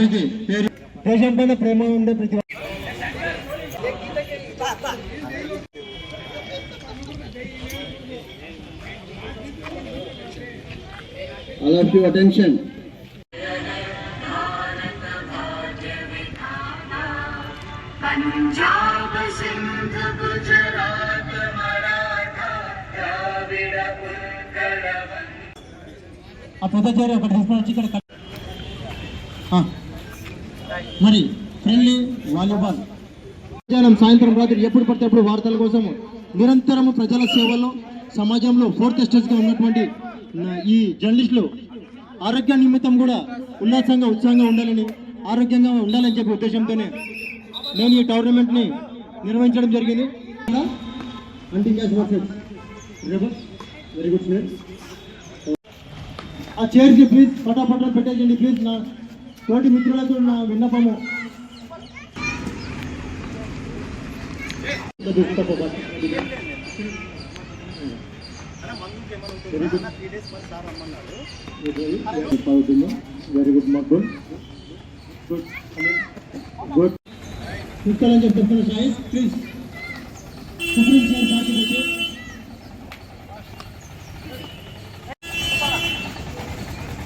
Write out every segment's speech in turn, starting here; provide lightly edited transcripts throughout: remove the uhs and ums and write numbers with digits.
వారికి దేశం పైన ప్రేమ ఉండే ప్రతి all of your attention. Punjab Sindh Gujarat Maratha Dravid Utkal ఆ పొద్దుచేరి ఒకటి తీసుకొని వచ్చి ఇక్కడ మరి ఫ్రెండ్లీ వాలీబాల్ మధ్యాహ్నం సాయంత్రం రాత్రి ఎప్పుడు పడితే అప్పుడు వార్తల కోసం నిరంతరం ప్రజల సేవలో సమాజంలో ఫోర్త్ స్టేజ్గా ఉన్నటువంటి ఈ జర్నలిస్టులు ఆరోగ్య నిమిత్తం కూడా ఉల్లాసంగా ఉత్సాహంగా ఉండాలని ఆరోగ్యంగా ఉండాలని చెప్పే ఉద్దేశంతోనే నేను ఈ టోర్నమెంట్ని నిర్వహించడం జరిగింది. Very good student. ఆ చైర్కి ప్లీజ్ పటాపటం పెట్టేయండి ప్లీజ్. నా తోటి మిత్రులకు నా విన్నపము. Very good Maqbool good good కూర్చోాలని చెప్తున్నా Sai please. Supreme sir party వచ్చి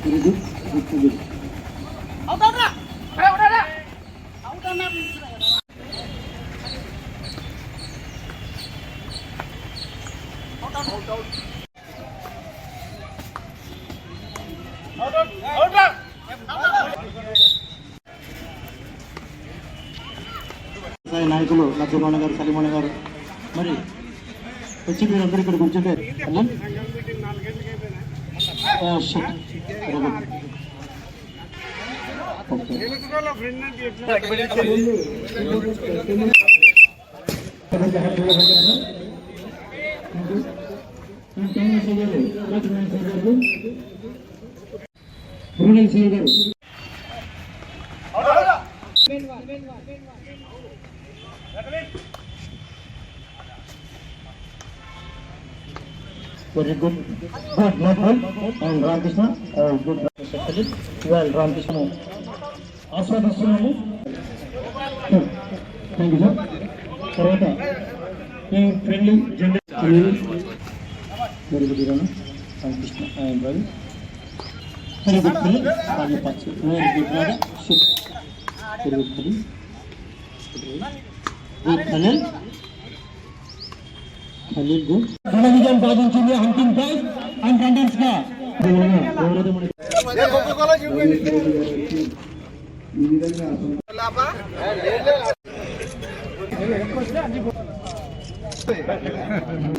వెరీ గుడ్ గుడ్ నాయకులు లక్ష్మణ గారు సలీమణ గారు మరి వచ్చి మీరందరూ ఇక్కడ కూర్చుంటే గారు very good Madhul and Ramkrishna good well Ramkrishna ఆస్వాదిస్తున్నాము. Thank you sir. తర్వాత ఈ ఫ్రెండ్లీ జనరల్ వెరీ గుడ్ ఇరానా Ramakrishna and Ravi very good friend వాళ్ళు పచ్చి వెరీ గుడ్ రాడా షిప్ very good friend good Khaleel Khaleel good ఘన విజయం సాధించింది హంటింగ్ ప్రైజ్ అండ్ కంటెంట్స్ గా ఎవరైతే మనకి ఈ విధంగా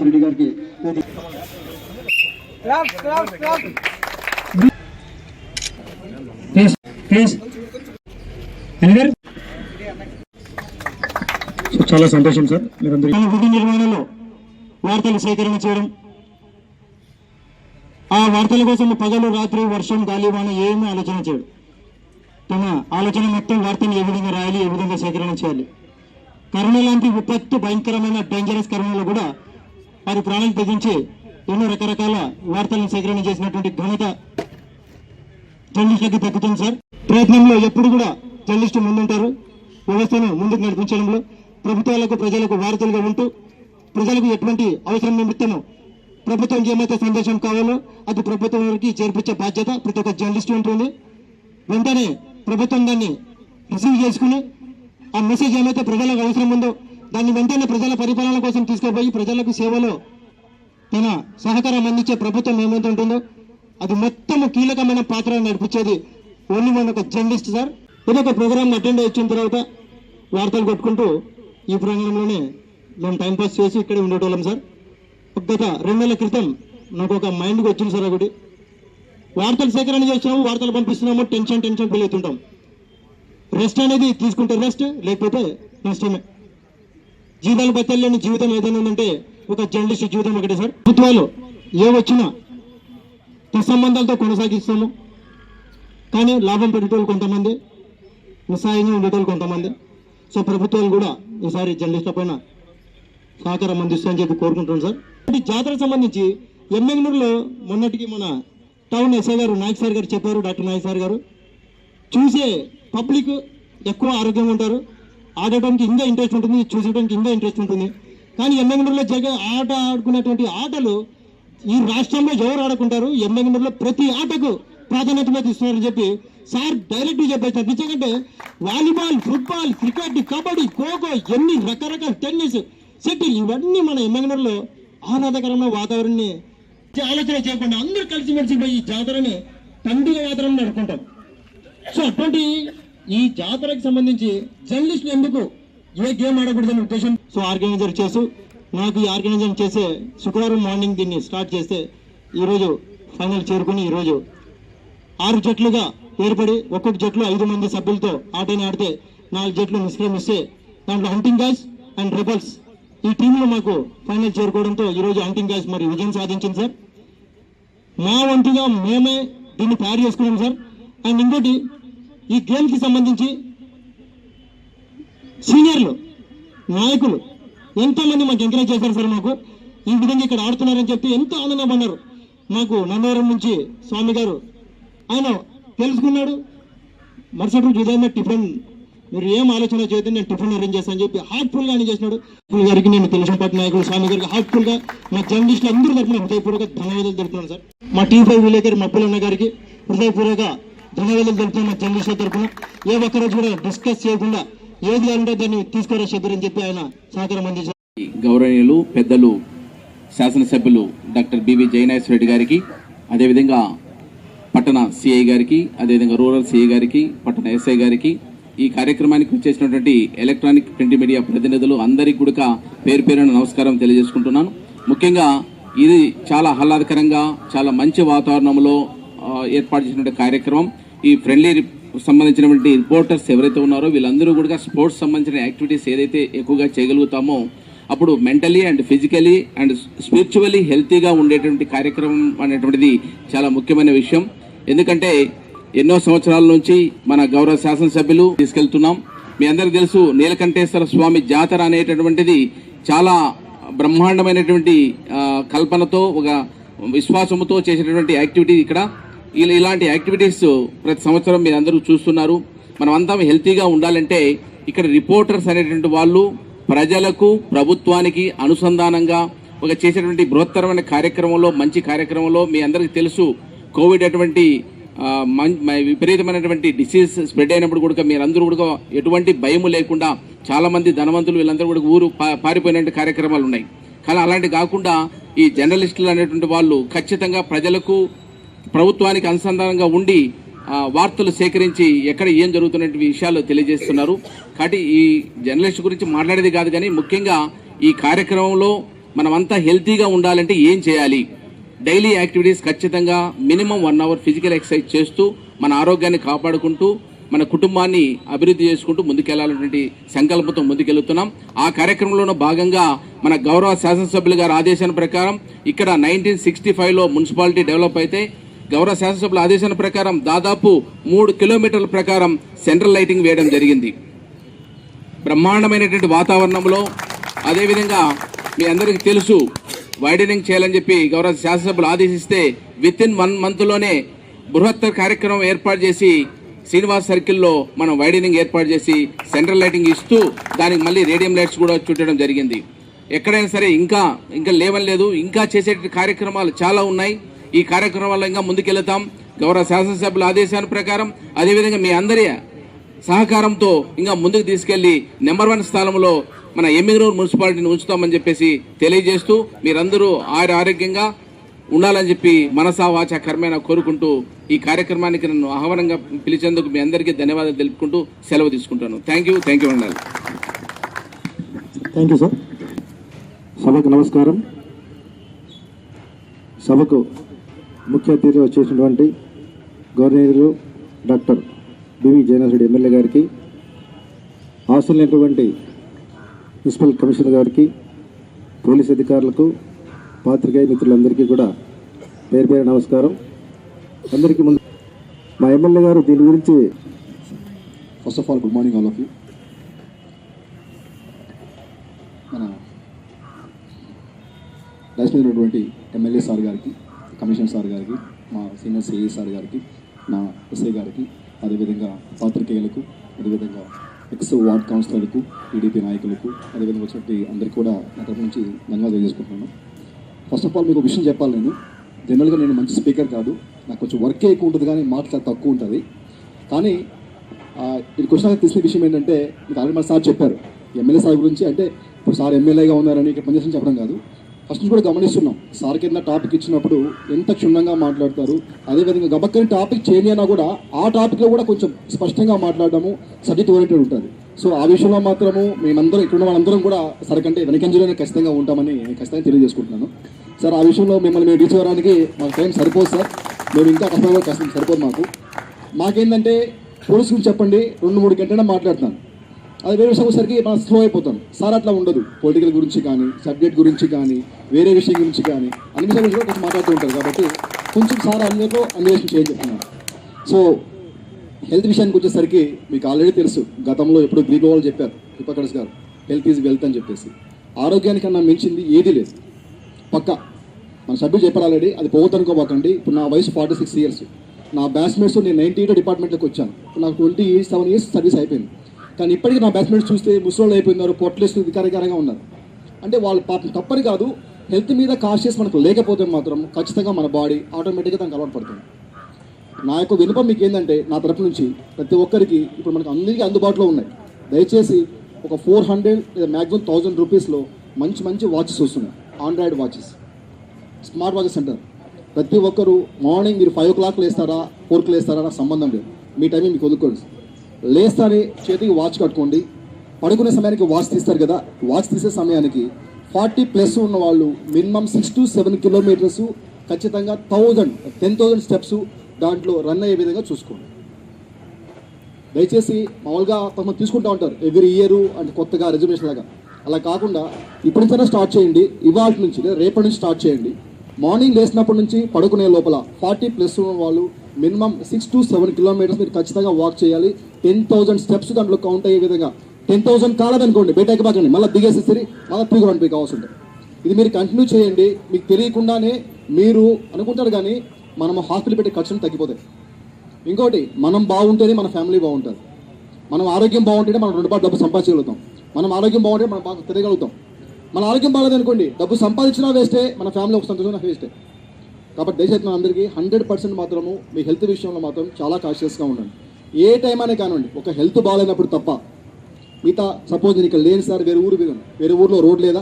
రెడ్డి గారికి చాలా సంతోషం సార్. మీరందరూ విధి నిర్వహణలో వార్తలు సేకరణ చేయడం, ఆ వార్తల కోసం పగలు రాత్రి వర్షం గాలి వాన ఏమీ ఆలోచన చేయడు. తన ఆలోచన మొత్తం వార్తను ఏ విధంగా రాయాలి, ఏ విధంగా సేకరణ చేయాలి. కరోనా లాంటి విపత్తు భయంకరమైన డేంజరస్ కరోనాలో కూడా వారి ప్రాణాలు తెగించి ఎన్నో రకరకాల వార్తలను సేకరణ చేసినటువంటి ఘనత జర్నలిస్టులకు దక్కుతుంది సార్. ప్రయత్నంలో ఎప్పుడు కూడా జర్నలిస్టు ముందుంటారు. వ్యవస్థను ముందుకు నడిపించడంలో ప్రభుత్వాలకు ప్రజలకు వార్తలుగా ఉంటూ ప్రజలకు ఎటువంటి అవసరం నిమిత్తమో ప్రభుత్వం ఏమైతే సందేశం కావాలో అది ప్రభుత్వం వారికి చేర్పించే బాధ్యత ప్రతి ఒక్క జర్నలిస్టు ఉంటుంది. వెంటనే ప్రభుత్వం దాన్ని రిసీవ్ చేసుకుని ఆ మెసేజ్ ఏమైతే ప్రజలకు అవసరం ఉందో దాన్ని వెంటనే ప్రజల పరిపాలన కోసం తీసుకుపోయి ప్రజలకు సేవలో తన సహకారం అందించే ప్రభుత్వం ఏమైతే ఉంటుందో అది మొత్తము కీలకమైన పాత్ర నడిపించేది ఓన్లీ మన ఒక జర్నలిస్ట్ సార్. ఏదో ఒక ప్రోగ్రామ్ అటెండ్ వచ్చిన తర్వాత వార్తలు కొట్టుకుంటూ ఈ ప్రోగ్రాంలోనే మేము టైంపాస్ చేసి ఇక్కడే ఉండేటోళ్ళం సార్. గత 2 నెలల క్రితం నాకు ఒక మైండ్కి వచ్చింది సార్. ఒకటి వార్తలు సేకరణ చేస్తున్నాము, వార్తలు పంపిస్తున్నాము, టెన్షన్ ఫీల్ అవుతుంటాం. రెస్ట్ అనేది తీసుకుంటే రెస్ట్, లేకపోతే నష్టమే. జీవితాలు బతలేని జీవితం ఏదైనా ఉందంటే ఒక జర్నలిస్ట్ జీవితం ఒకటే సార్. ప్రభుత్వాలు ఏ వచ్చినా సంబంధాలతో కొనసాగిస్తాము, కానీ లాభం పెట్టేటోళ్ళు కొంతమంది, నిస్సాయంగా ఉండేటోళ్ళు కొంతమంది. సో ప్రభుత్వాలు కూడా ఈసారి జర్నలిస్టుల పైన సహకారం అందిస్తామని చెప్పి కోరుకుంటున్నాను సార్. జాతరకు సంబంధించి ఎమ్మెగ్నూరులో మొన్నటికి మన టౌన్ ఎస్ఐ గారు నాయక్ సార్ గారు చెప్పారు, డాక్టర్ నాయక్ సార్ గారు చూసే పబ్లిక్ ఎక్కువ ఆరోగ్యంగా ఉంటారు, ఆడటానికి ఇంకా ఇంట్రెస్ట్ ఉంటుంది, చూసేయడానికి ఇంకా ఇంట్రెస్ట్ ఉంటుంది. కానీ ఎమ్మెగనూరులో ఆట ఆడుకునేటువంటి ఆటలు ఈ రాష్ట్రంలో ఎవరు ఆడుకుంటారు? ఎమ్మెగనూరులో ప్రతి ఆటకు ప్రాధాన్యత ఇస్తున్నారని చెప్పి సార్ డైరెక్ట్గా చెప్పేస్తారు. నిజంగా volleyball, football, cricket, kabaddi, kho kho, ఎన్ని రకరకాల టెన్నిస్, షటిల్ ఇవన్నీ మన ఎమ్మెగనూరులో ఆహ్లాదకరమైన వాతావరణాన్ని ఆలోచన చేయకుండా అందరూ కలిసిమెలిసి పోయి ఈ జాతరని పండుగ వాతావరణం నడుపుకుంటాం. సో అటువంటి ఈ జాతరకు సంబంధించి జర్నలిస్టులు ఎందుకు ఏ గేమ్ ఆడకూడదని ఉద్దేశం. సో ఆర్గనైజర్ చేస్తూ నాకు ఈ ఆర్గనైజర్ చేసే శుక్రవారం మార్నింగ్ దీన్ని స్టార్ట్ చేస్తే ఈరోజు ఫైనల్ చేరుకుని ఈరోజు 6 జట్లుగా ఏర్పడి ఒక్కొక్క జట్లు 5 మంది సభ్యులతో ఆటని ఆడితే 4 జట్లు నిష్క్రమిస్తే దాంట్లో హంటింగ్ గాయ్స్ అండ్ రెబల్స్ ఈ టీంలో మాకు ఫైనల్ చేరుకోవడంతో ఈరోజు హంటింగ్ గాయ్స్ మరి విజయం సాధించింది సార్. మా వంతుగా మేమే దీన్ని తయారు చేసుకున్నాం సార్. అండ్ ఇంకోటి ఈ గేమ్కి సంబంధించి సీనియర్లు నాయకులు ఎంతోమంది మాకు ఎంకరేజ్ చేశారు సార్. మాకు ఈ విధంగా ఇక్కడ ఆడుతున్నారని చెప్పి ఎంతో ఆనందపడ్డారు. మాకు నందవరం నుంచి స్వామి గారు ఆయన తెలుసుకున్నాడు, మరుసటి రోజు ఉదయం టిఫిన్ మీరు ఏం ఆలోచన చేస్తే నేను టిఫిన్ అరేంజ్ చేస్తానని చెప్పి హార్ట్ఫుల్గా అని చేసినాడు. గారికి నేను తెలుగుదేశం పార్టీ నాయకులు స్వామి గారికి హార్ట్ఫుల్గా మా జర్నలిస్టులు అందరూ తరఫున హృదయపూర్వక ధన్యవాదాలు తెలుపుతున్నాను సార్. మా టీ5 విలేకరి మప్పులన్న గారికి హృదయపూర్వక ధన్యవాదాలు తెలుపుతున్నాను. మా జర్నలిస్టుల తరఫున ఏ ఒక్కరోజు కూడా డిస్కస్ చేయకుండా ఏది అంటే దాన్ని తీసుకురా చెద్దరని చెప్పి ఆయన సహకారం అందించారు. గౌరవనీయులు పెద్దలు శాసనసభ్యులు డాక్టర్ బివి జయనాథ్ రెడ్డి గారికి, అదేవిధంగా పట్టణ సిఐ గారికి, అదేవిధంగా రూరల్ సిఐ గారికి, పట్టణ ఎస్ఐ గారికి, ఈ కార్యక్రమానికి వచ్చేసినటువంటి ఎలక్ట్రానిక్ ప్రింట్ మీడియా ప్రతినిధులు అందరికీ కూడా పేరు పేరున నమస్కారం తెలియజేసుకుంటున్నాను. ముఖ్యంగా ఇది చాలా ఆహ్లాదకరంగా చాలా మంచి వాతావరణంలో ఏర్పాటు చేసినటువంటి కార్యక్రమం. ఈ ఫ్రెండ్లీ సంబంధించినటువంటి రిపోర్టర్స్ ఎవరైతే ఉన్నారో వీళ్ళందరూ కూడా స్పోర్ట్స్ సంబంధించిన యాక్టివిటీస్ ఏదైతే ఎక్కువగా చేయగలుగుతామో అప్పుడు mentally and physically and spiritually హెల్తీగా ఉండేటువంటి కార్యక్రమం అనేటువంటిది చాలా ముఖ్యమైన విషయం. ఎందుకంటే ఎన్నో సంవత్సరాల నుంచి మన గౌరవ శాసనసభ్యులు తీసుకెళ్తున్నాం. మీ అందరికీ తెలుసు నీలకంఠేశ్వర స్వామి జాతర అనేటటువంటిది చాలా బ్రహ్మాండమైనటువంటి కల్పనతో ఒక విశ్వాసముతో చేసేటటువంటి యాక్టివిటీ. ఇక్కడ ఇలాంటి యాక్టివిటీస్ ప్రతి సంవత్సరం మీరు అందరూ చూస్తున్నారు. మనం అంతా హెల్తీగా ఉండాలంటే ఇక్కడ రిపోర్టర్స్ అనేటువంటి వాళ్ళు ప్రజలకు ప్రభుత్వానికి అనుసంధానంగా ఒక చేసేటువంటి బృహత్తరమైన కార్యక్రమంలో మంచి కార్యక్రమంలో మీ అందరికీ తెలుసు కోవిడ్ అటువంటి విపరీతమైనటువంటి డిసీజ్ స్ప్రెడ్ అయినప్పుడు కూడా మీరందరూ కూడా ఎటువంటి భయం లేకుండా చాలా మంది ధనవంతులు వీళ్ళందరూ కూడా ఊరు పారిపోయినటువంటి కార్యక్రమాలు ఉన్నాయి. కానీ అలాంటి కాకుండా ఈ జర్నలిస్టులు అనేటువంటి వాళ్ళు ఖచ్చితంగా ప్రజలకు ప్రభుత్వానికి అనుసంధానంగా ఉండి వార్తలు సేకరించి ఎక్కడ ఏం జరుగుతున్న విషయాలు తెలియజేస్తున్నారు. కాబట్టి ఈ జర్నలిస్ట్ గురించి మాట్లాడేది కాదు, కానీ ముఖ్యంగా ఈ కార్యక్రమంలో మనమంతా హెల్తీగా ఉండాలంటే ఏం చేయాలి? డైలీ యాక్టివిటీస్ ఖచ్చితంగా మినిమం 1 అవర్ ఫిజికల్ ఎక్సర్సైజ్ చేస్తూ మన ఆరోగ్యాన్ని కాపాడుకుంటూ మన కుటుంబాన్ని అభివృద్ధి చేసుకుంటూ ముందుకెళ్లాలనేటువంటి సంకల్పంతో ముందుకెళ్తున్నాం. ఆ కార్యక్రమంలో భాగంగా మన గౌరవ శాసనసభ్యులు గారి ఆదేశాల ప్రకారం ఇక్కడ 1965లో మున్సిపాలిటీ డెవలప్ అయితే గౌరవ శాసనసభ్యుల ఆదేశాల ప్రకారం దాదాపు 3 కిలోమీటర్ల ప్రకారం సెంట్రల్ లైటింగ్ వేయడం జరిగింది బ్రహ్మాండమైనటువంటి వాతావరణంలో. అదేవిధంగా మీ అందరికీ తెలుసు వైడనింగ్ చేయాలని చెప్పి గౌరవ శాసనసభ్యులు ఆదేశిస్తే విత్ ఇన్ 1 మంత్లోనే బృహత్తర కార్యక్రమం ఏర్పాటు చేసి శ్రీనివాస్ సర్కిల్లో మనం వైడనింగ్ ఏర్పాటు చేసి సెంట్రల్ లైటింగ్ ఇస్తూ దానికి మళ్ళీ రేడియం లైట్స్ కూడా చుట్టడం జరిగింది. ఎక్కడైనా సరే ఇంకా లేవని లేదు, ఇంకా చేసే కార్యక్రమాలు చాలా ఉన్నాయి. ఈ కార్యక్రమాల్లో ఇంకా ముందుకెళ్తాం గౌరవ శాసనసభ్యుల ఆదేశాల ప్రకారం. అదేవిధంగా మీ అందరి సహకారంతో ఇంకా ముందుకు తీసుకెళ్లి నెంబర్ 1 స్థానంలో మన ఎమ్మిగనూరు మున్సిపాలిటీని ఉంచుతామని చెప్పేసి తెలియజేస్తూ మీరందరూ ఆరోగ్యంగా ఉండాలని చెప్పి మనసా వాచ కర్మేణ కోరుకుంటూ ఈ కార్యక్రమానికి నన్ను ఆహ్వానంగా పిలిచేందుకు మీ అందరికీ ధన్యవాదాలు తెలుపుకుంటూ సెలవు తీసుకుంటాను. థ్యాంక్ యూ అన్నారు. Thank you sir. సభకు నమస్కారం. సభకు ముఖ్య అతిథిగా వచ్చేసినటువంటి governor doctor BV Jayanath Reddy MLA గారికి, హాస్టల్నటువంటి మున్సిపల్ కమిషనర్ గారికి, పోలీస్ అధికారులకు, పాత్రికేయ మిత్రులందరికీ కూడా పేరు పేరు నమస్కారం. అందరికీ ముందు మా ఎమ్మెల్యే గారు దీని గురించి first of all good morning all of you. మన రైస్ మీద ఉన్నటువంటి ఎమ్మెల్యే సార్ గారికి, కమిషనర్ సార్ గారికి, మా సీనియర్ సిఐ సార్ గారికి, నా ఎస్ఐ గారికి, అదేవిధంగా పాత్రికేయులకు, అదేవిధంగా ఎక్స్ వార్డ్ కౌన్సిలర్లకు, టీడీపీ నాయకులకు, అదేవిధంగా వచ్చినట్టు అందరికీ కూడా నా తరఫు నుంచి ధన్యవాదాలు తెలియజేసుకుంటున్నాను. ఫస్ట్ ఆఫ్ ఆల్ మీకు ఒక విషయం చెప్పాలి. జనరల్గా నేను మంచి స్పీకర్ కాదు, నాకు కొంచెం వర్కే ఎక్కువ ఉంటుంది కానీ మాట చాలా తక్కువ ఉంటుంది. కానీ ఇది క్వశ్చన్ తెలిసిన విషయం ఏంటంటే, మీకు ఆల్రెడీ మన సార్ చెప్పారు ఎమ్మెల్యే సార్ గురించి. అంటే ఇప్పుడు సార్ ఎమ్మెల్యేగా ఉన్నారని ఇక్కడ పనిచేసి చెప్పడం కాదు, ఫస్ట్ నుంచి కూడా గమనిస్తున్నాం. సార్ కింద టాపిక్ ఇచ్చినప్పుడు ఎంత క్షుణ్ణంగా మాట్లాడతారు. అదేవిధంగా గబక్కని టాపిక్ చేంజ్ అయినా కూడా ఆ టాపిక్లో కూడా కొంచెం స్పష్టంగా మాట్లాడడము, సబ్జెక్ట్ ఓరియంటెడ్ ఉంటుంది. సో ఆ విషయంలో మాత్రము మేమందరం ఇక్కడ వాళ్ళందరం కూడా సరికంటే వెనకంజలోనే ఖచ్చితంగా ఉంటామని నేను ఖచ్చితంగా తెలియజేసుకుంటున్నాను. సార్ ఆ విషయంలో మిమ్మల్ని మేము రీచ్ అవ్వడానికి మాకు టైం సరిపోదు సార్, మేము ఇంకా కష్టం సరిపోదు మాకేంటంటే పోలీసు గురించి చెప్పండి 2-3 గంటలైనా మాట్లాడుతున్నాను, అది వేరే విషయం వచ్చేసరికి మనం స్లో అయిపోతాం. సార్ అట్లా ఉండదు, పొలిటికల్ గురించి కానీ, సబ్జెక్ట్ గురించి కానీ, వేరే విషయం గురించి కానీ అన్ని విషయాల గురించి కొంచెం మాట్లాడుతూ ఉంటారు. కాబట్టి కొంచెం సార్ అందరిలో అన్వేషణ చేయని చెప్తున్నాను. సో హెల్త్ విషయానికి వచ్చేసరికి మీకు ఆల్రెడీ తెలుసు, గతంలో ఎప్పుడు గ్రీక్ వాళ్ళు చెప్పారు హిపోక్రటస్ గారు, హెల్త్ ఈజ్ వెల్త్ అని చెప్పేసి. ఆరోగ్యానికన్నా మించింది ఏది లేదు. పక్కా మన సభ్యులు చెప్పారు ఆల్రెడీ, అది పోగొట్టుకోబాకండి. ఇప్పుడు నా వయసు 46 years, నా బ్యాచ్మేట్స్ నేను 98 డిపార్ట్మెంట్లోకి వచ్చాను. ఇప్పుడు నాకు 27 years సర్వీస్ అయిపోయింది. కానీ ఇప్పటికీ నా బ్యాచ్మేట్స్ చూస్తే ముసలోళ్ళు అయిపోయినారు, పొట్లేస్తూ వికారకరంగా ఉన్నారు. అంటే వాళ్ళు పాపం తప్పని కాదు, హెల్త్ మీద కాన్షియస్ మనకు లేకపోతే మాత్రం ఖచ్చితంగా మన బాడీ ఆటోమేటిక్గా దానికి అలవాటు పడుతుంది. నా యొక్క వినపం మీకు ఏంటంటే, నా తరపు నుంచి ప్రతి ఒక్కరికి ఇప్పుడు మనకు అందరికీ అందుబాటులో ఉన్నాయి. దయచేసి ఒక 400 లేదా మ్యాక్సిమం 1000 రూపీస్లో మంచి మంచి వాచెస్ వస్తున్నాయి, ఆండ్రాయిడ్ వాచెస్, స్మార్ట్ వాచెస్ అంటారు. ప్రతి ఒక్కరు మార్నింగ్ మీరు 5 o'clock లేస్తారా 4కి లేస్తారా నాకు సంబంధం లేదు, మీ టైమింగ్ మీకు వదులుకోండి. లేస్తారే చేతికి వాచ్ కట్టుకోండి, పడుకునే సమయానికి వాచ్ తీస్తారు కదా, వాచ్ తీసే సమయానికి 40+ ఉన్న వాళ్ళు మినిమం 6 to 7 kilometers ఖచ్చితంగా 10,000 స్టెప్స్ దాంట్లో రన్ అయ్యే విధంగా చూసుకోండి. దయచేసి మామూలుగా కొంతమంది తీసుకుంటూ ఉంటారు ఎవ్రీ ఇయర్ అంటే కొత్తగా రెజ్యుమేషన్ లాగా, అలా కాకుండా ఇప్పటి నుంచైనా స్టార్ట్ చేయండి. ఇవాళ నుంచి రేపటి నుంచి స్టార్ట్ చేయండి. మార్నింగ్ లేచినప్పటి నుంచి పడుకునే లోపల 40+ ఉన్న వాళ్ళు మినిమం 6 to 7 kilometers మీరు ఖచ్చితంగా వాక్ చేయాలి. 10,000 స్టెప్స్ దాంట్లో కౌంట్ అయ్యే విధంగా. 10,000 కాలేదనుకోండి బయట ఎక్కబాకండి, మళ్ళీ దిగేసేసరి మళ్ళీ 3 కావాల్సి ఉంటుంది. ఇది మీరు కంటిన్యూ చేయండి. మీకు తెలియకుండానే మీరు అనుకుంటారు కానీ మనం హాస్పిటల్ పెట్టే ఖర్చులు తగ్గిపోతాయి. ఇంకోటి, మనం బాగుంటేనే మన ఫ్యామిలీ బాగుంటుంది. మనం ఆరోగ్యం బాగుంటేనే మనం 2 డబ్బు సంపాదించగలుగుతాం. మనం ఆరోగ్యం బాగుంటే మనం బాగా తిరగలుగుతాం. మన ఆరోగ్యం బాగాలేదనుకోండి డబ్బు సంపాదించినా వేస్టే, మన ఫ్యామిలీ ఒక సంతోషంగా వేస్టే. కాబట్టి దయచేసి మన అందరికీ 100% మాత్రము మీ హెల్త్ విషయంలో మాత్రం చాలా కాన్షియస్గా ఉండండి. ఏ టైం అనే కానివ్వండి, ఒక హెల్త్ బాగాలేనప్పుడు తప్ప. మిగతా సపోజ్ నేను ఇక్కడ లేని సార్, వేరే ఊరిలో రోడ్ లేదా,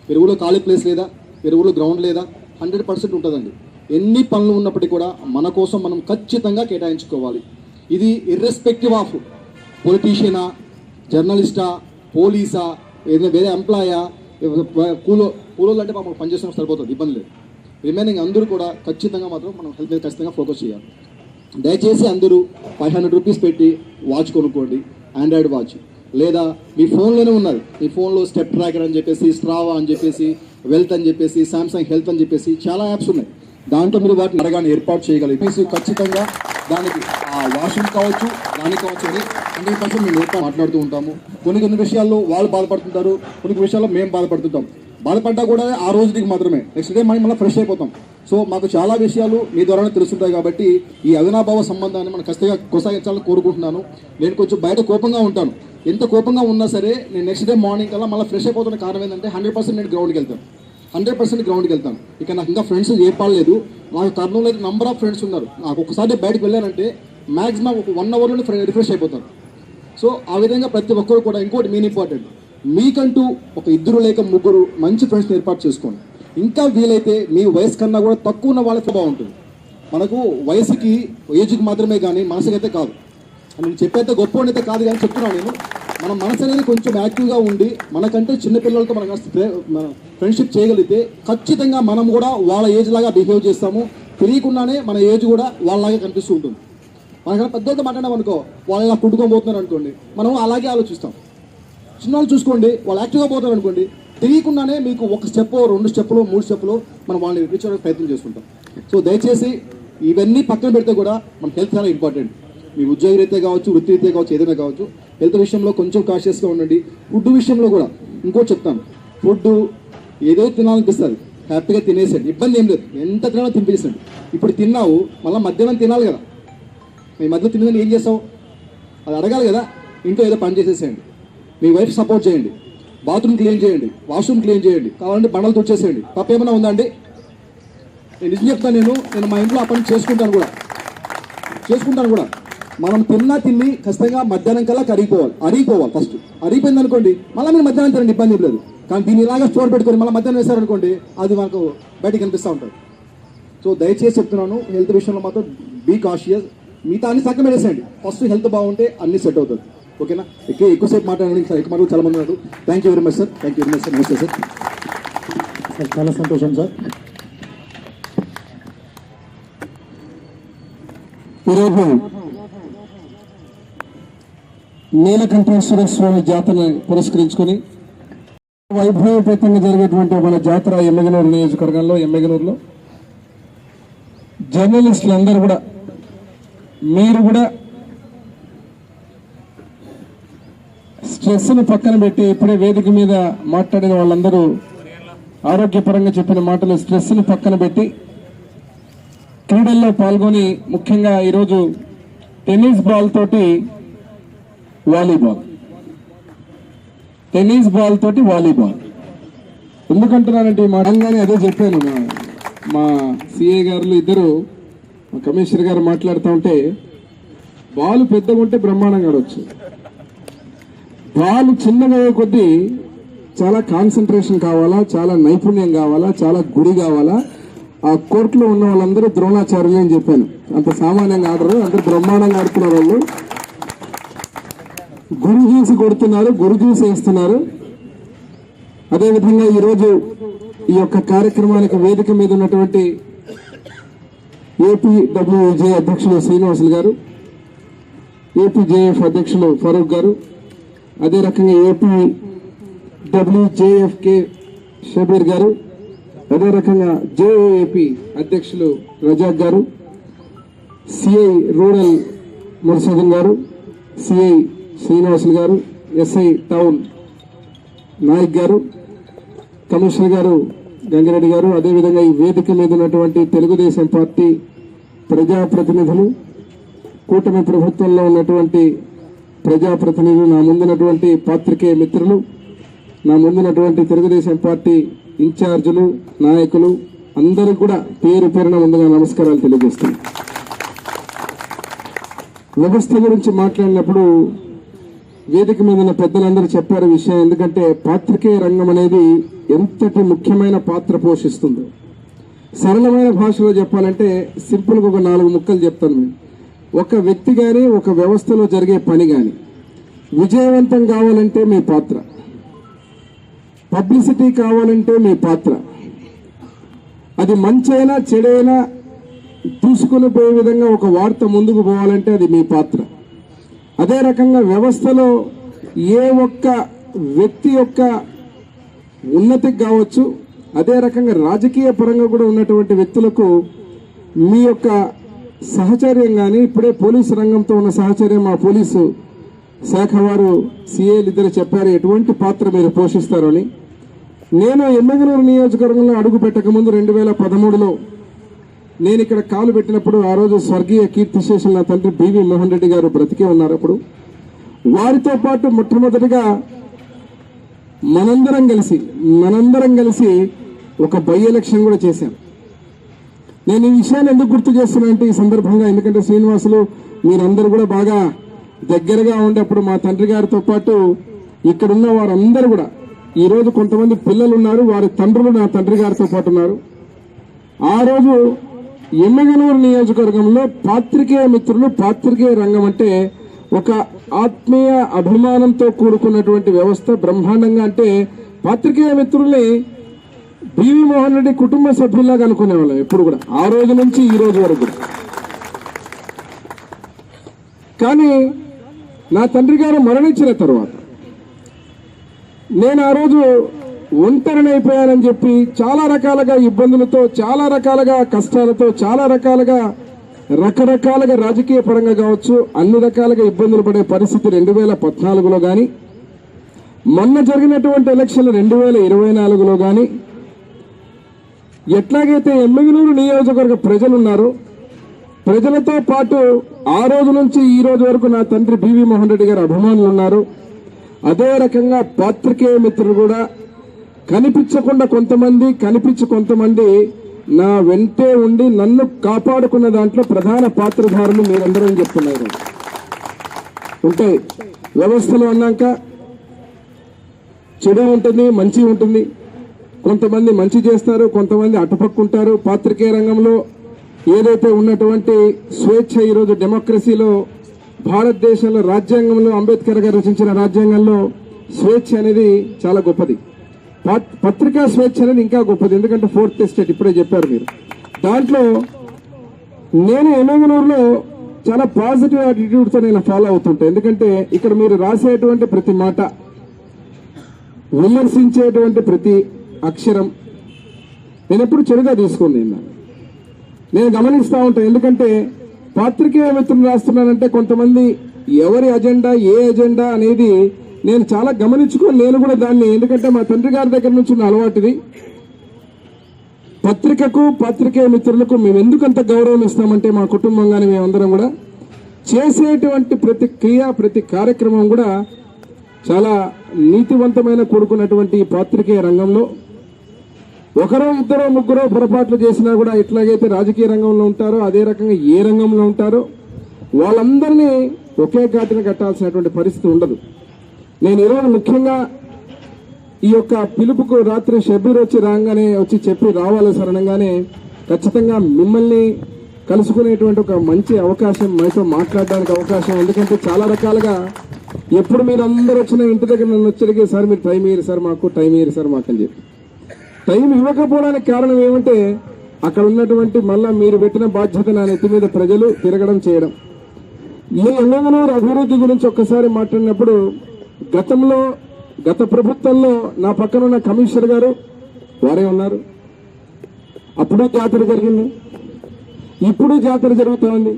వేరే ఊరిలో ఖాళీ ప్లేస్ లేదా, వేరే ఊరిలో గ్రౌండ్ లేదా, 100% ఉంటుందండి. ఎన్ని పనులు ఉన్నప్పటికీ కూడా మన కోసం మనం ఖచ్చితంగా కేటాయించుకోవాలి. ఇది ఇర్రెస్పెక్టివ్ ఆఫ్ పొలిటీషియనా, జర్నలిస్టా, పోలీసా, ఏదైనా వేరే ఎంప్లాయా, కూలోళ్ళు అంటే మనం పనిచేస్తున్న సరిపోతుంది, ఇబ్బంది లేదు. రిమైనింగ్ అందరూ కూడా ఖచ్చితంగా మాత్రం మనం హెల్త్ మీద ఖచ్చితంగా ఫోకస్ చేయాలి. దయచేసి అందరూ 500 రూపీస్ పెట్టి వాచ్ కొనుక్కోండి, ఆండ్రాయిడ్ వాచ్. లేదా మీ ఫోన్లోనే ఉన్నది, మీ ఫోన్లో స్టెప్ ట్రాకర్ అని చెప్పేసి, స్ట్రావా అని చెప్పేసి, వెల్త్ అని చెప్పేసి, సామ్సంగ్ హెల్త్ అని చెప్పేసి చాలా యాప్స్ ఉన్నాయి. దాంట్లో మీరు వాటిని అడగానే ఏర్పాటు చేయగలిగి ఖచ్చితంగా దానికి ఆ వాష్రూమ్ కావచ్చు, దానికి కావచ్చు అని 100% మేము ఏర్పాటు మాట్లాడుతూ ఉంటాము. కొన్ని విషయాల్లో వాళ్ళు బాధపడుతుంటారు, కొన్ని విషయాల్లో మేము బాధపడుతుంటాం. బాధపడ్డా కూడా ఆ రోజుకి మాత్రమే, నెక్స్ట్ డే మళ్ళీ ఫ్రెష్ అయిపోతాం. సో మాకు చాలా విషయాలు మీ ద్వారానే తెలుస్తుంటాయి. కాబట్టి ఈ అవినాభావ సంబంధాన్ని మనం ఖచ్చితంగా కొనసాగించాలని కోరుకుంటున్నాను. నేను కొంచెం బయట కోపంగా ఉంటాను, ఎంత కోపంగా ఉన్నా సరే నేను నెక్స్ట్ డే మార్నింగ్ కల్లా మళ్ళీ ఫ్రెష్ అయిపోతున్న కారణం ఏంటంటే 100% నేను గ్రౌండ్కి వెళ్తాను, 100% గ్రౌండ్కి వెళ్తాను. ఇక నాకు ఇంకా ఫ్రెండ్స్ ఏర్పడలేదు. నాకు కర్నూలులో అయితే నంబర్ ఆఫ్ ఫ్రెండ్స్ ఉన్నారు. నాకు ఒకసారి బయటకు వెళ్ళానంటే మ్యాక్సిమం ఒక 1 hourలోనే రిఫ్రెష్ అయిపోతాను. సో ఆ విధంగా ప్రతి ఒక్కరు కూడా, ఇంకోటి మెయిన్ ఇంపార్టెంట్, మీకంటూ ఒక 2 లేక 3 మంచి ఫ్రెండ్స్ని ఏర్పాటు చేసుకోండి. ఇంకా వీలైతే మీ వయసు కన్నా కూడా తక్కువ ఉన్న వాళ్ళకి బాగుంటుంది. మనకు వయసుకి ఏజ్కి మాత్రమే కానీ మనసుకి అయితే కాదు. నేను చెప్పేస్తే గొప్ప అయితే కాదు కానీ చెప్తున్నాను నేను, మన మనసు అనేది కొంచెం యాక్టివ్గా ఉండి మనకంటే చిన్నపిల్లలతో మనం ఫ్రెండ్షిప్ చేయగలిగితే ఖచ్చితంగా మనం కూడా వాళ్ళ ఏజ్ లాగా బిహేవ్ చేస్తాము. తెలియకుండానే మన ఏజ్ కూడా వాళ్ళలాగా కనిపిస్తూ ఉంటుంది. మనకన్నా పెద్దలతో మాట్లాడాం అనుకో, వాళ్ళు ఇలా కుట్టుకోబోతున్నారు అనుకోండి, మనం అలాగే ఆలోచిస్తాం. చిన్నవాళ్ళు చూసుకోండి, వాళ్ళు యాక్టివ్గా పోతారు అనుకోండి, తెలియకుండానే మీకు 1 స్టెప్ 2 స్టెప్పులు 3 స్టెప్పులు మనం వాళ్ళని రీచ్ అవ్వడానికి ప్రయత్నం చేసుకుంటాం. సో దయచేసి ఇవన్నీ పక్కన పెడితే కూడా మన హెల్త్ చాలా ఇంపార్టెంట్. మీ ఉద్యోగ రీత్యా కావచ్చు, వృత్తి రీత్యా కావచ్చు, ఏదైనా కావచ్చు, హెల్త్ విషయంలో కొంచెం కాన్షియస్గా ఉండండి. ఫుడ్ విషయంలో కూడా ఇంకోటి చెప్తాను, ఫుడ్ ఏదో తినాలనిపిస్తుంది, హ్యాపీగా తినేసండి, ఇబ్బంది ఏం లేదు, ఎంత తినాలో తినిపించండి. ఇప్పుడు తిన్నావు మళ్ళీ మధ్యాహ్నం తినాలి కదా, మీ మధ్యలో తిన్నదని ఏం చేస్తావు అది అడగాలి కదా. ఇంట్లో ఏదో పని చేసేసేయండి, మీ వైఫ్ సపోర్ట్ చేయండి, బాత్రూమ్ క్లీన్ చేయండి, వాష్రూమ్ క్లీన్ చేయండి, కావాలంటే బండలు తుడిచేసేయండి. తప్పేమైనా ఉందా అండి? నేను నిజం చెప్తాను, నేను మా ఇంట్లో ఆ పని చేసుకుంటాను కూడా. మనం తిని ఖచ్చితంగా మధ్యాహ్నం కల్లా అరిగిపోవాలి. ఫస్ట్ అరిగిపోయింది అనుకోండి, మళ్ళీ మీరు మధ్యాహ్నం తినండి, ఇబ్బంది లేదు. కానీ దీన్ని ఇలాగా స్టోర్ పెట్టుకొని మళ్ళీ మధ్యాహ్నం వేశారనుకోండి, అది మనకు బయటకు కనిపిస్తూ ఉంటుంది. సో దయచేసి చెప్తున్నాను, హెల్త్ విషయంలో మాత్రం బీ కాషియస్. మిగతా అన్ని సగం పెట్టేసేయండి, ఫస్ట్ హెల్త్ బాగుంటే అన్ని సెట్ అవుతుంది. ఓకేనా? ఎక్కువసేపు మాట్లాడండి సార్, ఎక్కువ చాలా మంది ఉన్నారు. Thank you very much sir. నమస్తే సార్. చాలా సంతోషం సార్. ఈరోజు నీలకంఠేశ్వర స్వామి జాతరని పురస్కరించుకొని వైభవపేతంగా జరిగేటువంటి మన జాతర ఎమ్మెగనూరు నియోజకవర్గంలో, ఎమ్మెగనూరులో జర్నలిస్టులు అందరూ కూడా, మీరు కూడా స్ట్రెస్ను పక్కన పెట్టి, ఇప్పుడే వేదిక మీద మాట్లాడిన వాళ్ళందరూ ఆరోగ్యపరంగా చెప్పిన మాటలు, స్ట్రెస్ను పక్కన పెట్టి క్రీడల్లో పాల్గొని, ముఖ్యంగా ఈరోజు టెన్నిస్ బాల్ తోటి వాలీబాల్ ఎందుకంటున్నానంటే మా రంగానే అదే చెప్పాను. మా సిఐ గారు ఇద్దరు, మా కమిషనర్ గారు మాట్లాడుతూ ఉంటే, బాల్ పెద్దగా ఉంటే బ్రహ్మాండంగా ఆడొచ్చు, బాల్ చిన్నగా కొద్దీ చాలా కాన్సన్ట్రేషన్ కావాలా, చాలా నైపుణ్యం కావాలా, చాలా గురి కావాలా. ఆ కోర్టులో ఉన్న వాళ్ళందరూ ద్రోణాచార్యులు అని చెప్పాను. అంత సామాన్యంగా ఆడరు, అందరూ బ్రహ్మాండంగా ఆడుతున్నారు. వాళ్ళు గురి చూసి కొడుతున్నారు, గురి చూసి వేస్తున్నారు. అదేవిధంగా ఈరోజు ఈ యొక్క కార్యక్రమానికి వేదిక మీద ఉన్నటువంటి ఏపీడబ్ల్యూజే అధ్యక్షులు శ్రీనివాసులు గారు, ఏపీజేఎఫ్ అధ్యక్షులు ఫరూక్ గారు, అదే రకంగా ఏపీడబ్ల్యూజేఎఫ్కే షబీర్ గారు, అదే రకంగా జేఏపీ అధ్యక్షులు రజాక్ గారు, సిఐ రూరల్ ముర్షదన్ గారు, సిఐ శ్రీనివాసులు గారు, ఎస్ఐ టౌన్ నాయక్ గారు, కమిషనర్ గారు గంగిరెడ్డి గారు, అదేవిధంగా ఈ వేదిక మీద ఉన్నటువంటి తెలుగుదేశం పార్టీ ప్రజాప్రతినిధులు, కూటమి ప్రభుత్వంలో ఉన్నటువంటి ప్రజాప్రతినిధులు, నా ముందున్నటువంటి పాత్రికేయ మిత్రులు, నా ముందున్నటువంటి తెలుగుదేశం పార్టీ ఇన్ఛార్జీలు, నాయకులు అందరూ కూడా పేరు పేరున ముందుగా నమస్కారాలు తెలియజేస్తున్నాను. వ్యవస్థ గురించి మాట్లాడినప్పుడు వేదిక మీద ఉన్న పెద్దలందరూ చెప్పారు విషయం. ఎందుకంటే పాత్రికేయ రంగం అనేది ఎంతటి ముఖ్యమైన పాత్ర పోషిస్తుందో. సరళమైన భాషలో చెప్పాలంటే సింపుల్గా ఒక 4 ముక్కలు చెప్తాను. నేను ఒక వ్యక్తి కానీ, ఒక వ్యవస్థలో జరిగే పని కానీ విజయవంతం కావాలంటే మీ పాత్ర, పబ్లిసిటీ కావాలంటే మీ పాత్ర, అది మంచైనా చెడైనా తీసుకుని పోయే విధంగా ఒక వార్త ముందుకు పోవాలంటే అది మీ పాత్ర. అదే రకంగా వ్యవస్థలో ఏ ఒక్క వ్యక్తి యొక్క ఉన్నతికి కావచ్చు, అదే రకంగా రాజకీయ పరంగా కూడా ఉన్నటువంటి వ్యక్తులకు మీ యొక్క సహచర్యం కానీ, ఇప్పుడే పోలీసు రంగంతో ఉన్న సహచర్యం మా పోలీసు శాఖ వారు సిఐలు ఇద్దరు చెప్పారు ఎటువంటి పాత్ర మీరు పోషిస్తారు అని. నేను ఎమ్మెగనూరు నియోజకవర్గంలో అడుగు పెట్టకముందు 2013లో నేను ఇక్కడ కాలు పెట్టినప్పుడు, ఆ రోజు స్వర్గీయ కీర్తిశేషులు నా తండ్రి బివి మోహన్ రెడ్డి గారు బ్రతికే ఉన్నారు. అప్పుడు వారితో పాటు మొట్టమొదటిగా మనందరం కలిసి ఒక బై ఎలక్షన్ కూడా చేశాం. నేను ఈ విషయాన్ని ఎందుకు గుర్తు చేస్తున్నానంటే ఈ సందర్భంగా, ఎందుకంటే శ్రీనివాసులు మీరందరూ కూడా బాగా దగ్గరగా ఉండేప్పుడు మా తండ్రి గారితో పాటు ఇక్కడున్న వారందరూ కూడా, ఈరోజు కొంతమంది పిల్లలు ఉన్నారు, వారి తండ్రులు నా తండ్రి గారితో పాటు ఉన్నారు. ఆ రోజు ఎమ్మెగనూరు నియోజకవర్గంలో పాత్రికేయ మిత్రులు, పాత్రికేయ రంగం అంటే ఒక ఆత్మీయ అభిమానంతో కూడుకున్నటువంటి వ్యవస్థ, బ్రహ్మాండంగా. అంటే పాత్రికేయ మిత్రుల్ని బివి మోహన్ రెడ్డి కుటుంబ సభ్యుల్లాగా అనుకునేవాళ్ళం ఎప్పుడు కూడా, ఆ రోజు నుంచి ఈ రోజు వరకు. కానీ నా తండ్రి గారు మరణించిన తర్వాత నేను ఆ రోజు ఒంటరినైపోయానని చెప్పి చాలా రకాలుగా ఇబ్బందులతో, చాలా రకాలుగా కష్టాలతో, చాలా రకరకాలుగా రాజకీయ పరంగా కావచ్చు అన్ని రకాలుగా ఇబ్బందులు పడే పరిస్థితి 2014లో కానీ, మొన్న జరిగినటువంటి ఎలక్షన్లు 2024లో కానీ, ఎట్లాగైతే ఎమ్మెగనూరు నియోజకవర్గ ప్రజలు ఉన్నారో ప్రజలతో పాటు ఆ రోజు నుంచి ఈ రోజు వరకు నా తండ్రి బివి మోహన్ రెడ్డి గారు అభిమానులు ఉన్నారు. అదే రకంగా పాత్రికేయ మిత్రులు కూడా కనిపించకుండా కొంతమంది, కనిపించి కొంతమంది నా వెంటే ఉండి నన్ను కాపాడుకున్న దాంట్లో ప్రధాన పాత్రధారులు మీరందరూ అని చెప్తున్నారు. ఉంటాయి వ్యవస్థలు అన్నాక చెడు ఉంటుంది, మంచి ఉంటుంది. కొంతమంది మంచి చేస్తారు, కొంతమంది అటుపక్కుంటారు. పాత్రికేయ రంగంలో ఏదైతే ఉన్నటువంటి స్వేచ్ఛ ఈరోజు డెమోక్రసీలో భారతదేశంలో రాజ్యాంగంలో అంబేద్కర్ గారు రచించిన రాజ్యాంగంలో స్వేచ్ఛ అనేది చాలా గొప్పది. పత్రికా స్వేచ్ఛ అనేది ఇంకా గొప్పది. ఎందుకంటే 4th ఎస్టేట్ ఇప్పుడే చెప్పారు మీరు. దాంట్లో నేను ఎమ్మెగనూరులో చాలా పాజిటివ్ యాటిట్యూడ్తో నేను ఫాలో అవుతుంటాను. ఎందుకంటే ఇక్కడ మీరు రాసేటువంటి ప్రతి మాట, విమర్శించేటువంటి ప్రతి అక్షరం నేను ఎప్పుడు చెడుగా తీసుకుంది నేను గమనిస్తూ ఉంటాను. ఎందుకంటే పాత్రికేయ మిత్రులు రాస్తున్నానంటే కొంతమంది ఎవరి అజెండా ఏ అజెండా అనేది నేను చాలా గమనించుకొని నేను కూడా దాన్ని, ఎందుకంటే మా తండ్రి గారి దగ్గర నుంచి ఉన్న అలవాటుది. పత్రికకు పాత్రికేయ మిత్రులకు మేము ఎందుకంత గౌరవం ఇస్తామంటే మా కుటుంబంగానే మేమందరం కూడా చేసేటువంటి ప్రతి క్రియ ప్రతి కార్యక్రమం కూడా చాలా నీతివంతమైన కూడుకున్నటువంటి పాత్రికేయ రంగంలో ఒకరో ఇద్దరో ముగ్గురో పొరపాట్లు చేసినా కూడా ఎట్లాగైతే రాజకీయ రంగంలో ఉంటారో అదే రకంగా ఏ రంగంలో ఉంటారో వాళ్ళందరినీ ఒకే ఘాటిన కట్టాల్సినటువంటి పరిస్థితి ఉండదు. నేను ఈరోజు ముఖ్యంగా ఈ యొక్క పిలుపుకు రాత్రి షబ్బీర్ రాగానే వచ్చి చెప్పి రావాలి సరణంగానే ఖచ్చితంగా మిమ్మల్ని కలుసుకునేటువంటి ఒక మంచి అవకాశం, మీతో మాట్లాడడానికి అవకాశం. ఎందుకంటే చాలా రకాలుగా ఎప్పుడు మీరు అందరూ వచ్చిన ఇంటి దగ్గర నన్ను వచ్చరికి సార్ మీరు టైం ఇయ్యరు సార్ మాకు, టైం ఇయ్యరు సార్ మాకు అని చెప్పి టైం ఇవ్వకపోవడానికి కారణం ఏమంటే అక్కడ ఉన్నటువంటి మళ్ళా మీరు పెట్టిన బాధ్యత నా నెత్తి మీద ప్రజలు తిరగడం చేయడం. ఈ ఎమ్మెగనూరు అభివృద్ధి గురించి ఒక్కసారి మాట్లాడినప్పుడు గత ప్రభుత్వంలో నా పక్కన ఉన్న కమిషనర్ గారు వారే ఉన్నారు. అప్పుడు జాతర జరిగింది, ఇప్పుడు జాతర జరుగుతూ ఉంది.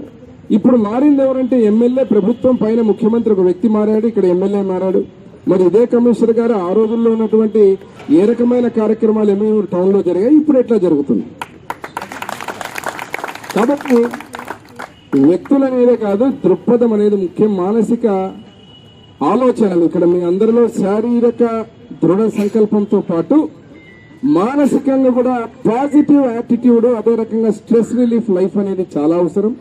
ఇప్పుడు మారింది ఎవరంటే ఎమ్మెల్యే, ప్రభుత్వం పైన ముఖ్యమంత్రి ఒక వ్యక్తి మారాడు, ఇక్కడ ఎమ్మెల్యే మారాడు. మరి ఇదే కమిషనర్ గారు ఆ రోజుల్లో ఉన్నటువంటి ఏ రకమైన కార్యక్రమాలు ఎమ్మెగనూరు టౌన్ లో జరిగాయి, ఇప్పుడు ఎట్లా జరుగుతుంది. కాబట్టి వ్యక్తులు అనేదే కాదు, దృక్పథం అనేది ముఖ్యం. మానసిక ఆలోచనలు ఇక్కడ మీ అందరిలో శారీరక దృఢ సంకల్పంతో పాటు మానసికంగా కూడా పాజిటివ్ యాటిట్యూడ్, అదే రకంగా స్ట్రెస్ రిలీఫ్ లైఫ్ అనేది చాలా అవసరం.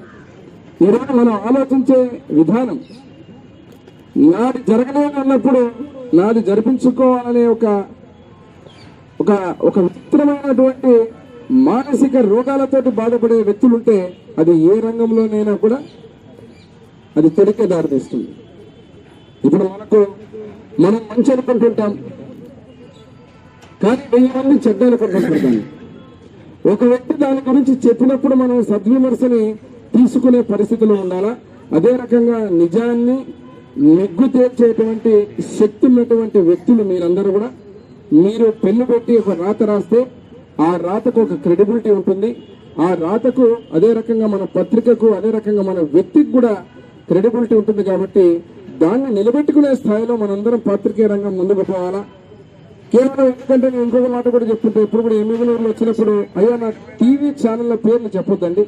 ఈరోజు మనం ఆలోచించే విధానం నాది జరగలేదు అన్నప్పుడు నాది జరిపించుకోవాలనే ఒక విచిత్రమైనటువంటి మానసిక రోగాలతోటి బాధపడే వ్యక్తులుంటే అది ఏ రంగంలోనైనా కూడా అది చెడుకే దారితీస్తుంది. ఇప్పుడు మనం మంచి అనుకుంటుంటాం, కానీ 1000 మంది చెడ్డ అనుకుంటుంటాం. ఒక వ్యక్తి దాని గురించి చెప్పినప్పుడు మనం సద్విమర్శని తీసుకునే పరిస్థితిలో ఉండాలా. అదే రకంగా నిజాన్ని నెగ్గు తేల్చేటువంటి శక్తి ఉన్నటువంటి వ్యక్తులు మీరందరూ కూడా, మీరు పెన్ను పెట్టి ఒక రాత రాస్తే ఆ రాతకు ఒక క్రెడిబిలిటీ ఉంటుంది. ఆ రాతకు అదే రకంగా మన పత్రికకు అదే రకంగా మన వ్యక్తికి కూడా క్రెడిబిలిటీ ఉంటుంది. కాబట్టి దాన్ని నిలబెట్టుకునే స్థాయిలో మనందరం పాత్రికేయ రంగం ముందుకు పోవాలా. కేవలం ఎందుకంటే నేను ఇంకొక మాట కూడా చెప్తుంటే, ఇప్పుడు కూడా ఎమ్మెగనూరులో వచ్చినప్పుడు అయ్యా నా టీవీ ఛానళ్ల పేర్లు చెప్పొద్దండి.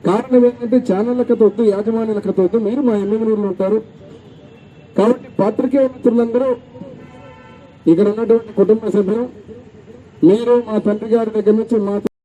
కారణం ఏంటంటే ఛానళ్ల కథ వద్దు, యాజమాన్యాల కథ వద్దు, మీరు మా ఎమ్మెగనూరులో ఉంటారు. కాబట్టి పాత్రికేయ మిత్రులందరూ ఇక్కడ ఉన్నటువంటి కుటుంబ సభ్యులు, మీరు మా తండ్రి గారి దగ్గర నుంచి మా